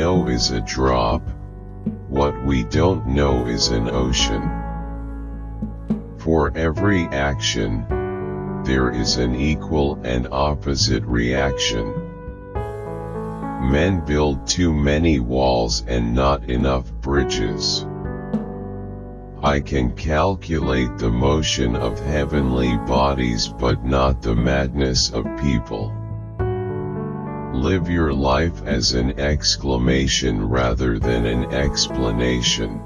know is a drop, what we don't know is an ocean. For every action, there is an equal and opposite reaction. Men build too many walls and not enough bridges. I can calculate the motion of heavenly bodies but not the madness of people. Live your life as an exclamation rather than an explanation.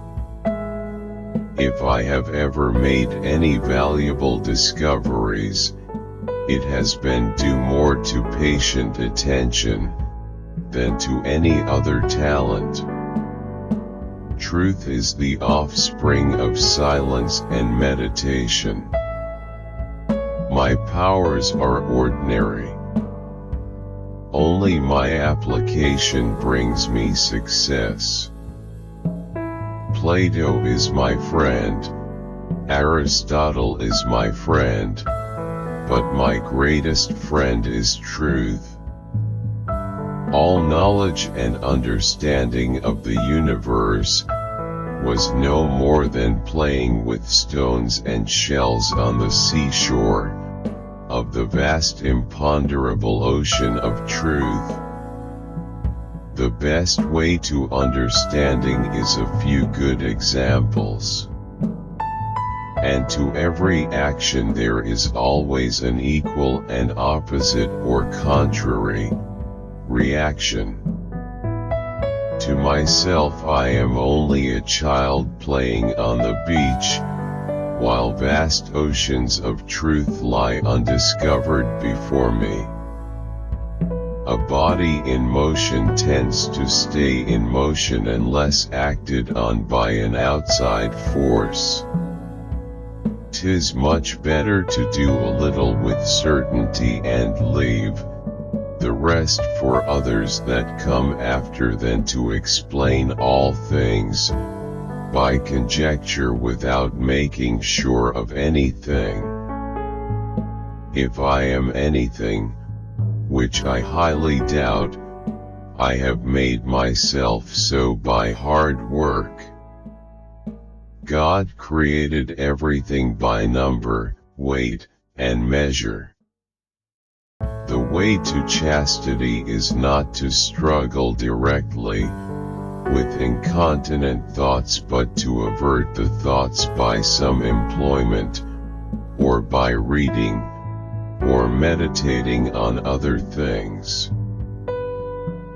If I have ever made any valuable discoveries, it has been due more to patient attention than to any other talent. Truth is the offspring of silence and meditation. My powers are ordinary. Only my application brings me success. Plato is my friend, Aristotle is my friend, but my greatest friend is truth. All knowledge and understanding of the universe was no more than playing with stones and shells on the seashore of the vast imponderable ocean of truth. The best way to understanding is a few good examples. And to every action there is always an equal and opposite or contrary reaction. To myself I am only a child playing on the beach, while vast oceans of truth lie undiscovered before me. A body in motion tends to stay in motion unless acted on by an outside force. 'Tis much better to do a little with certainty and leave the rest for others that come after than to explain all things by conjecture without making sure of anything. If I am anything, which I highly doubt, I have made myself so by hard work. God created everything by number, weight, and measure. The way to chastity is not to struggle directly with incontinent thoughts but to avert the thoughts by some employment, or by reading, or meditating on other things.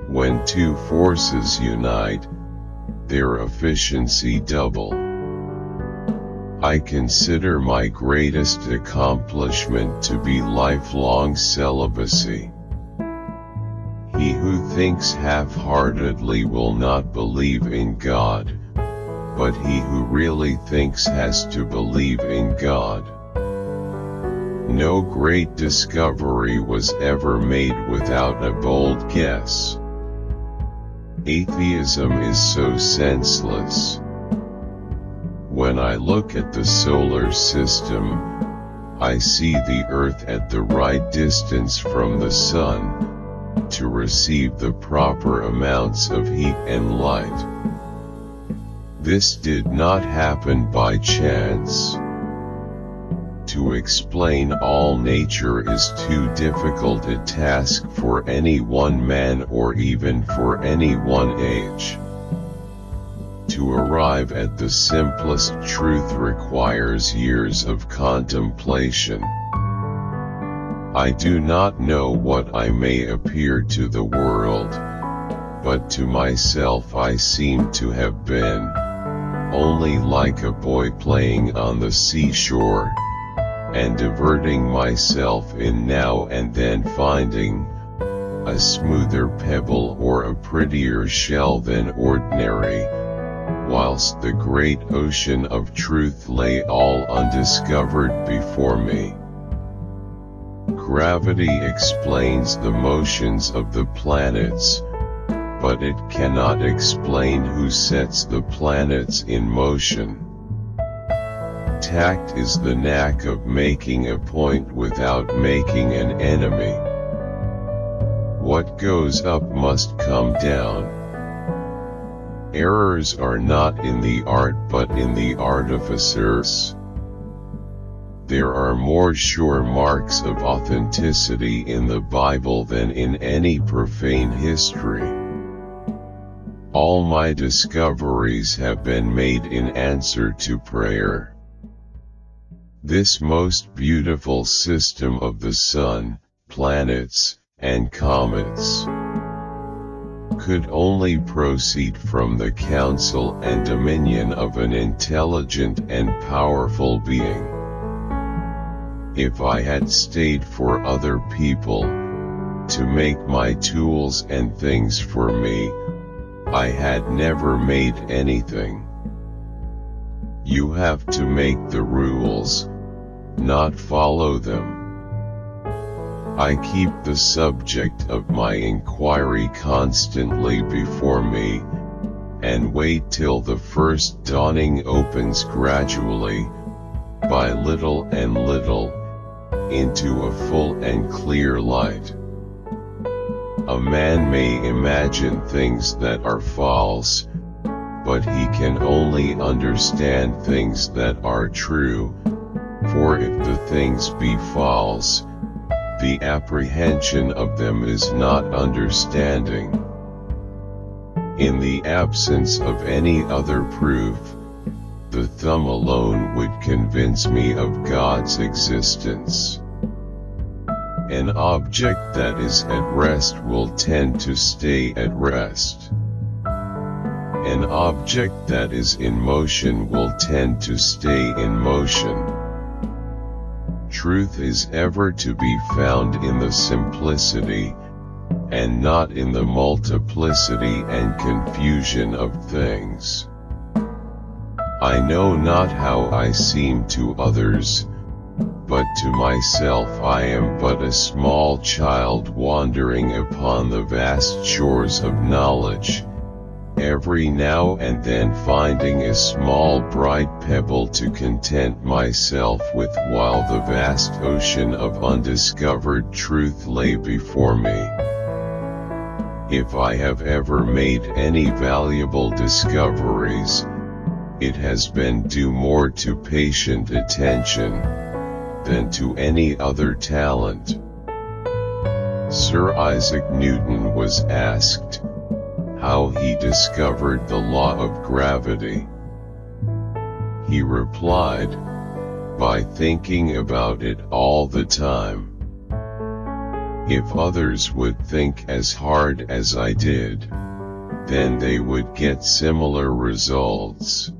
When two forces unite, their efficiency double. I consider my greatest accomplishment to be lifelong celibacy. He who thinks half-heartedly will not believe in God, but he who really thinks has to believe in God. No great discovery was ever made without a bold guess. Atheism is so senseless. When I look at the solar system, I see the Earth at the right distance from the Sun to receive the proper amounts of heat and light. This did not happen by chance. To explain all nature is too difficult a task for any one man or even for any one age. To arrive at the simplest truth requires years of contemplation. I do not know what I may appear to the world, but to myself I seem to have been only like a boy playing on the seashore, and diverting myself in now and then finding a smoother pebble or a prettier shell than ordinary, whilst the great ocean of truth lay all undiscovered before me. Gravity explains the motions of the planets, but it cannot explain who sets the planets in motion. Tact is the knack of making a point without making an enemy. What goes up must come down. Errors are not in the art but in the artificers. There are more sure marks of authenticity in the Bible than in any profane history. All my discoveries have been made in answer to prayer. This most beautiful system of the sun, planets, and comets could only proceed from the counsel and dominion of an intelligent and powerful being. If I had stayed for other people to make my tools and things for me, I had never made anything. You have to make the rules, not follow them. I keep the subject of my inquiry constantly before me, and wait till the first dawning opens gradually, by little and little, into a full and clear light. A man may imagine things that are false, but he can only understand things that are true, for if the things be false, the apprehension of them is not understanding. In the absence of any other proof, the thumb alone would convince me of God's existence. An object that is at rest will tend to stay at rest. An object that is in motion will tend to stay in motion. Truth is ever to be found in the simplicity, and not in the multiplicity and confusion of things. I know not how I seem to others, but to myself I am but a small child wandering upon the vast shores of knowledge, every now and then finding a small bright pebble to content myself with while the vast ocean of undiscovered truth lay before me. If I have ever made any valuable discoveries, it has been due more to patient attention than to any other talent. Sir Isaac Newton was asked how he discovered the law of gravity. He replied, by thinking about it all the time. If others would think as hard as I did, then they would get similar results.